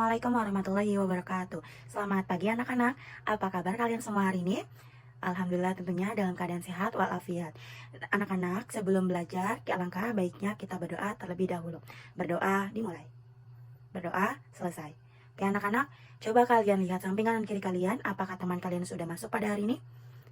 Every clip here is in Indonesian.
Assalamualaikum warahmatullahi wabarakatuh. Selamat pagi anak-anak. Apa kabar kalian semua hari ini? Alhamdulillah tentunya dalam keadaan sehat walafiat. Anak-anak, sebelum belajar, alangkah baiknya kita berdoa terlebih dahulu. Berdoa dimulai. Berdoa selesai. Oke anak-anak, coba kalian lihat samping kanan kiri kalian, apakah teman kalian sudah masuk pada hari ini?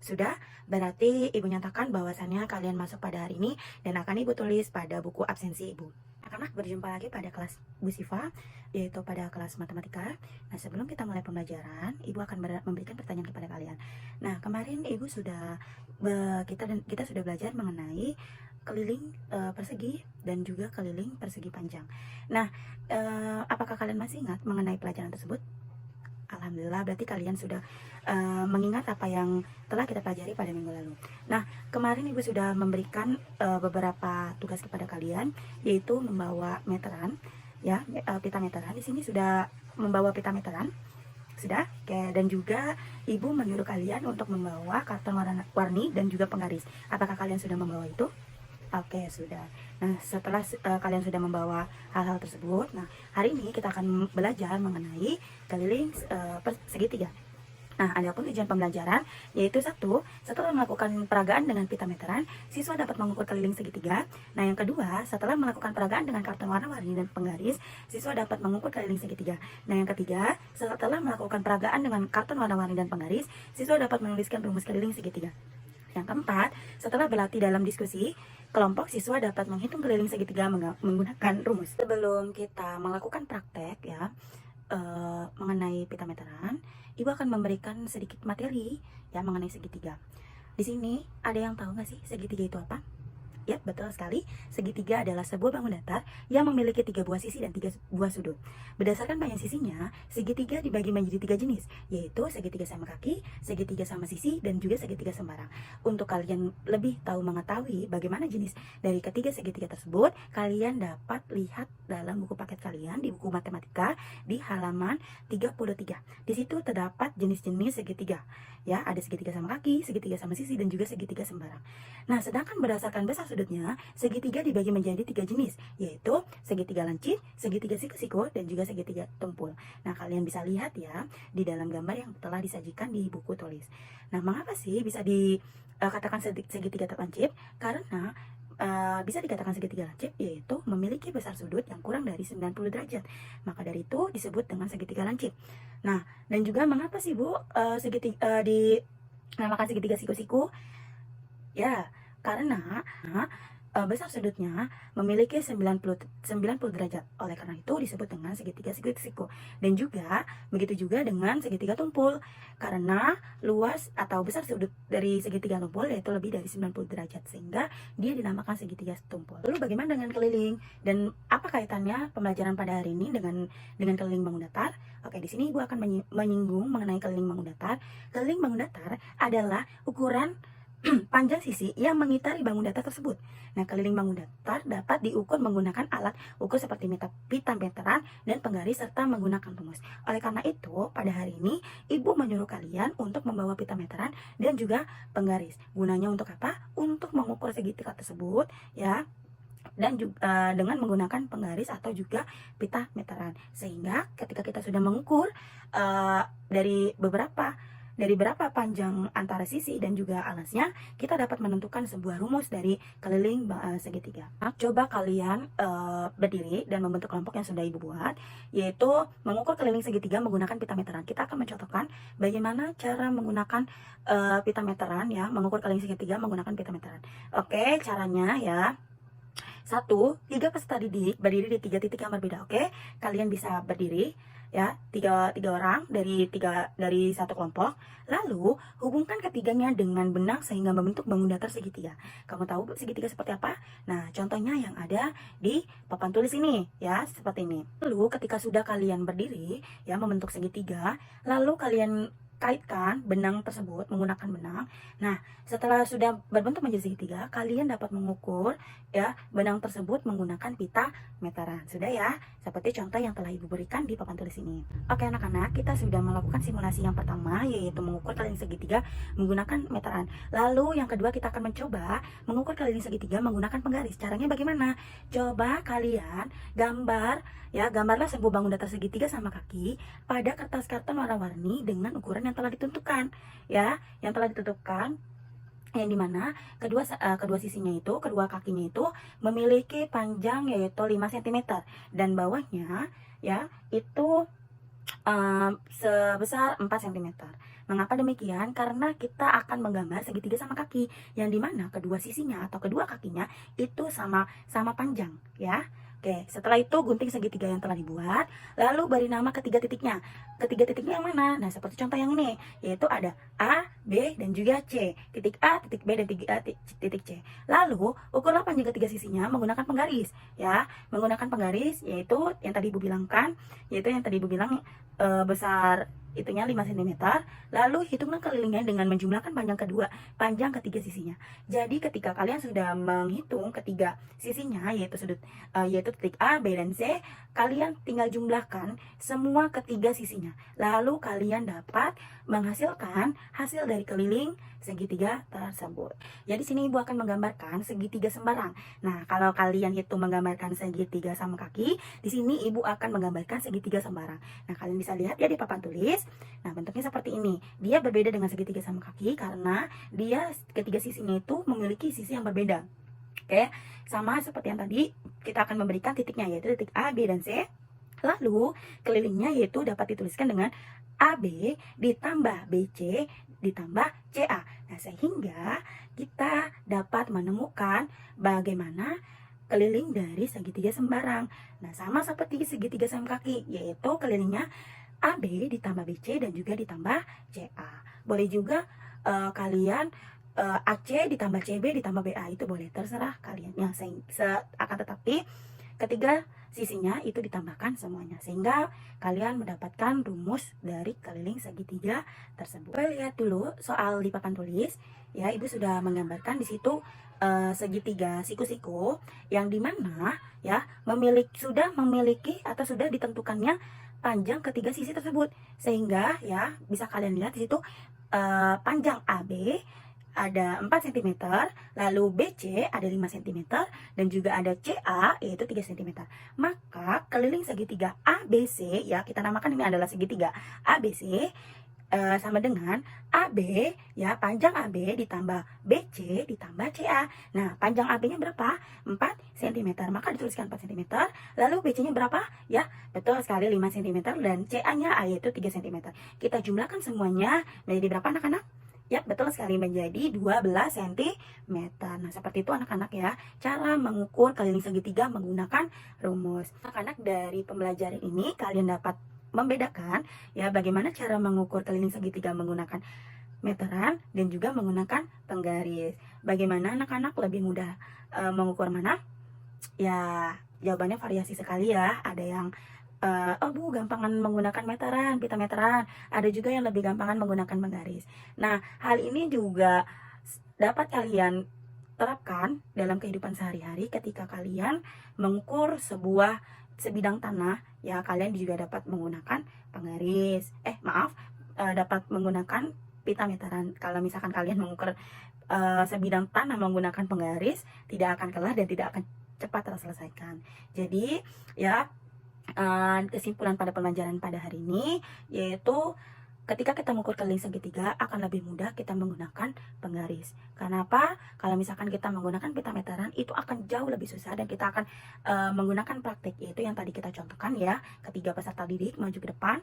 Sudah, berarti ibu nyatakan bahwasannya kalian masuk pada hari ini dan akan ibu tulis pada buku absensi ibu. Anak-anak, berjumpa lagi pada kelas Bu Siva, yaitu pada kelas matematika. Nah, sebelum kita mulai pembelajaran, ibu akan memberikan pertanyaan kepada kalian. Nah, kemarin ibu sudah kita sudah belajar mengenai keliling persegi dan juga keliling persegi panjang. Nah, apakah kalian masih ingat mengenai pelajaran tersebut? Alhamdulillah, berarti kalian sudah mengingat apa yang telah kita pelajari pada minggu lalu. Nah, kemarin ibu sudah memberikan beberapa tugas kepada kalian, yaitu membawa meteran, ya, pita meteran. Di sini sudah membawa pita meteran, sudah. Oke, dan juga ibu menyuruh kalian untuk membawa karton warna-warni dan juga penggaris. Apakah kalian sudah membawa itu? Oke, sudah. Nah, setelah kalian sudah membawa hal-hal tersebut, nah, hari ini kita akan belajar mengenai keliling segitiga. Nah, adapun tujuan pembelajaran yaitu satu, setelah melakukan peragaan dengan pita meteran, siswa dapat mengukur keliling segitiga. Nah, yang kedua, setelah melakukan peragaan dengan karton warna-warni dan penggaris, siswa dapat mengukur keliling segitiga. Nah, yang ketiga, setelah melakukan peragaan dengan karton warna-warni dan penggaris, siswa dapat menuliskan rumus keliling segitiga. Yang keempat, setelah berlatih dalam diskusi, kelompok siswa dapat menghitung keliling segitiga menggunakan rumus. Sebelum kita melakukan praktek ya, mengenai pita meteran, ibu akan memberikan sedikit materi ya mengenai segitiga. Di sini ada yang tahu nggak sih segitiga itu apa? Ya, betul sekali. Segitiga adalah sebuah bangun datar yang memiliki 3 buah sisi dan 3 buah sudut. Berdasarkan banyak sisinya, segitiga dibagi menjadi 3 jenis, yaitu segitiga sama kaki, segitiga sama sisi, dan juga segitiga sembarang. Untuk kalian lebih tahu mengetahui bagaimana jenis dari ketiga segitiga tersebut, kalian dapat lihat dalam buku paket kalian di buku matematika di halaman 33. Di situ terdapat jenis-jenis segitiga. Ya, ada segitiga sama kaki, segitiga sama sisi, dan juga segitiga sembarang. Nah, sedangkan berdasarkan besar sudutnya, segitiga dibagi menjadi 3 jenis, yaitu segitiga lancip, segitiga siku-siku, dan juga segitiga tumpul. Nah, kalian bisa lihat ya di dalam gambar yang telah disajikan di buku tulis. Nah, mengapa sih bisa dikatakan segitiga terlancip? Karena bisa dikatakan segitiga lancip yaitu memiliki besar sudut yang kurang dari 90 derajat. Maka dari itu disebut dengan segitiga lancip. Nah, dan juga mengapa sih Bu dinamakan segitiga siku-siku? Ya, karena besar sudutnya memiliki 90 derajat. Oleh karena itu disebut dengan segitiga siku-siku. Dan juga begitu juga dengan segitiga tumpul. Karena luas atau besar sudut dari segitiga tumpul yaitu lebih dari 90 derajat, sehingga dia dinamakan segitiga tumpul. Lalu bagaimana dengan keliling? Dan apa kaitannya pembelajaran pada hari ini dengan keliling bangun datar? Oke, di sini Ibu akan menyinggung mengenai keliling bangun datar. Keliling bangun datar adalah ukuran panjang sisi yang mengitari bangun datar tersebut. Nah, keliling bangun datar dapat diukur menggunakan alat ukur seperti pita meteran dan penggaris serta menggunakan rumus. Oleh karena itu, pada hari ini Ibu menyuruh kalian untuk membawa pita meteran dan juga penggaris. Gunanya untuk apa? Untuk mengukur segitiga tersebut ya, dan juga dengan menggunakan penggaris atau juga pita meteran. Sehingga ketika kita sudah mengukur dari berapa panjang antara sisi dan juga alasnya, kita dapat menentukan sebuah rumus dari keliling segitiga. Nah, coba kalian berdiri dan membentuk kelompok yang sudah Ibu buat, yaitu mengukur keliling segitiga menggunakan pita meteran. Kita akan mencontohkan bagaimana cara menggunakan pita meteran ya, mengukur keliling segitiga menggunakan pita meteran. Oke, caranya ya. 1, 3 peserta didik berdiri di 3 titik yang berbeda. Oke, kalian bisa berdiri ya, tiga orang dari satu kelompok. Lalu hubungkan ketiganya dengan benang sehingga membentuk bangun datar segitiga. Kamu tahu segitiga seperti apa? Nah, contohnya yang ada di papan tulis ini ya, seperti ini. Lalu ketika sudah kalian berdiri ya membentuk segitiga, lalu kalian kaitkan benang tersebut menggunakan benang. Nah, setelah sudah berbentuk menjadi segitiga, kalian dapat mengukur ya benang tersebut menggunakan pita meteran. Sudah ya, seperti contoh yang telah Ibu berikan di papan tulis ini. Oke anak-anak, kita sudah melakukan simulasi yang pertama, yaitu mengukur keliling segitiga menggunakan meteran. Lalu yang kedua, kita akan mencoba mengukur keliling segitiga menggunakan penggaris. Caranya bagaimana? Coba kalian gambarlah sebuah bangun datar segitiga sama kaki pada kertas karton warna-warni dengan ukuran yang telah ditentukan, ya, yang telah ditentukan, yang dimana kedua sisinya itu, kedua kakinya itu memiliki panjang yaitu 5 cm dan bawahnya ya itu sebesar 4 cm. Mengapa demikian? Karena kita akan menggambar segitiga sama kaki, yang dimana kedua sisinya atau kedua kakinya itu sama panjang, ya. Oke, setelah itu gunting segitiga yang telah dibuat, lalu beri nama ketiga titiknya. Ketiga titiknya yang mana? Nah, seperti contoh yang ini, yaitu ada A, B, dan juga C. Titik A, titik B, dan titik C. Lalu, ukurlah panjang ketiga sisinya menggunakan penggaris, ya. Menggunakan penggaris, yaitu yang tadi Ibu bilang, besar itunya 5 cm, lalu hitunglah kelilingnya dengan menjumlahkan panjang ketiga sisinya. Jadi ketika kalian sudah menghitung ketiga sisinya, yaitu titik A, B, dan C, kalian tinggal jumlahkan semua ketiga sisinya. Lalu kalian dapat menghasilkan hasil dari keliling segitiga tersebut. Jadi sini Ibu akan menggambarkan segitiga sembarang. Nah, kalau kalian itu menggambarkan segitiga sama kaki, di sini Ibu akan menggambarkan segitiga sembarang. Nah, kalian bisa lihat ya di papan tulis. Nah, bentuknya seperti ini. Dia berbeda dengan segitiga sama kaki karena dia ketiga sisinya itu memiliki sisi yang berbeda. Oke, sama seperti yang tadi, kita akan memberikan titiknya yaitu titik A, B, dan C. Lalu kelilingnya yaitu dapat dituliskan dengan AB ditambah BC ditambah CA. Nah, sehingga kita dapat menemukan bagaimana keliling dari segitiga sembarang. Nah, sama seperti segitiga sama kaki, yaitu kelilingnya AB ditambah BC dan juga ditambah CA. Boleh juga kalian AC ditambah CB ditambah BA, itu boleh, terserah kalian. Akan tetapi ketiga sisinya itu ditambahkan semuanya, sehingga kalian mendapatkan rumus dari keliling segitiga tersebut. Boleh lihat dulu soal di papan tulis, ya. Ibu sudah menggambarkan di situ segitiga siku-siku yang dimana ya sudah memiliki atau sudah ditentukannya panjang ketiga sisi tersebut, sehingga ya bisa kalian lihat di situ panjang AB ada 4 cm, lalu BC ada 5 cm, dan juga ada CA yaitu 3 cm. Maka keliling segitiga ABC, ya kita namakan ini adalah segitiga ABC, sama dengan AB, ya, panjang AB ditambah BC ditambah CA. Nah, panjang AB-nya berapa? 4 cm, maka dituliskan 4 cm. Lalu BC-nya berapa? Ya, betul sekali 5 cm, dan CA-nya yaitu 3 cm. Kita jumlahkan semuanya menjadi berapa anak-anak? Ya, betul sekali, menjadi 12 cm. Nah, seperti itu anak-anak ya, cara mengukur keliling segitiga menggunakan rumus. Anak-anak, dari pembelajaran ini kalian dapat membedakan ya bagaimana cara mengukur keliling segitiga menggunakan meteran dan juga menggunakan penggaris. Bagaimana anak-anak lebih mudah mengukur mana? Ya, jawabannya variasi sekali ya. Ada yang oh Bu, gampangan menggunakan meteran, pita meteran. Ada juga yang lebih gampangan menggunakan penggaris. Nah, hal ini juga dapat kalian terapkan dalam kehidupan sehari-hari ketika kalian mengukur sebidang tanah, ya. Kalian juga dapat menggunakan penggaris, dapat menggunakan pita meteran. Kalau misalkan kalian mengukur sebidang tanah menggunakan penggaris, tidak akan kelar dan tidak akan cepat terselesaikan. Jadi ya, kesimpulan pada pembelajaran pada hari ini yaitu ketika kita mengukur keliling segitiga akan lebih mudah kita menggunakan penggaris. Kenapa? Kalau misalkan kita menggunakan pita meteran itu akan jauh lebih susah dan kita akan menggunakan praktik, yaitu yang tadi kita contohkan ya. Ketiga peserta didik maju ke depan,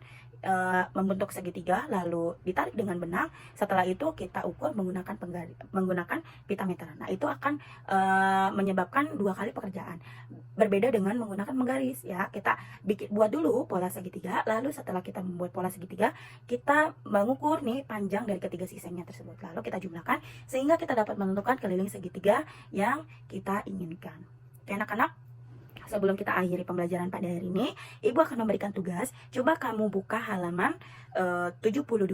membentuk segitiga lalu ditarik dengan benang. Setelah itu kita ukur menggunakan pita meteran. Nah, itu akan menyebabkan 2 kali pekerjaan. Berbeda dengan menggunakan penggaris ya. Kita buat dulu pola segitiga, lalu setelah kita membuat pola segitiga, kita mengukur nih panjang dari ketiga sisinya tersebut, lalu kita jumlahkan sehingga kita dapat menentukan keliling segitiga yang kita inginkan. Oke anak-anak, sebelum kita akhiri pembelajaran pada hari ini, Ibu akan memberikan tugas. Coba kamu buka halaman 72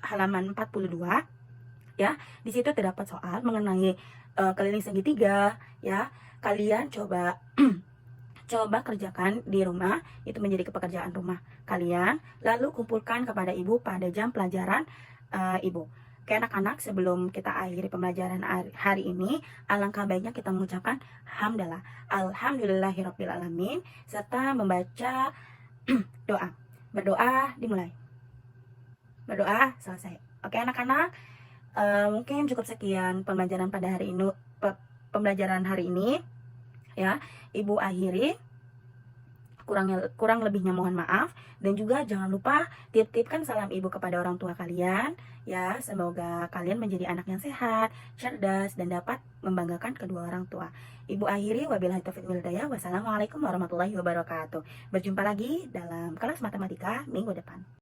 halaman 42 ya. Di situ terdapat soal mengenai keliling segitiga ya. Kalian coba coba kerjakan di rumah, itu menjadi pekerjaan rumah kalian, lalu kumpulkan kepada ibu pada jam pelajaran ibu. Oke anak-anak, sebelum kita akhiri pembelajaran hari ini, alangkah baiknya kita mengucapkan hamdalah, alhamdulillahirabbil alamin, serta membaca doa. Berdoa dimulai. Berdoa selesai. Oke anak-anak, mungkin cukup sekian pembelajaran pada hari ini, pembelajaran hari ini ya. Ibu akhiri, kurang lebihnya mohon maaf, dan juga jangan lupa titipkan salam ibu kepada orang tua kalian ya. Semoga kalian menjadi anak yang sehat, cerdas, dan dapat membanggakan kedua orang tua. Ibu akhiri, wabillahi taufiq wal hidayah. Wassalamualaikum warahmatullahi wabarakatuh. Berjumpa lagi dalam kelas matematika minggu depan.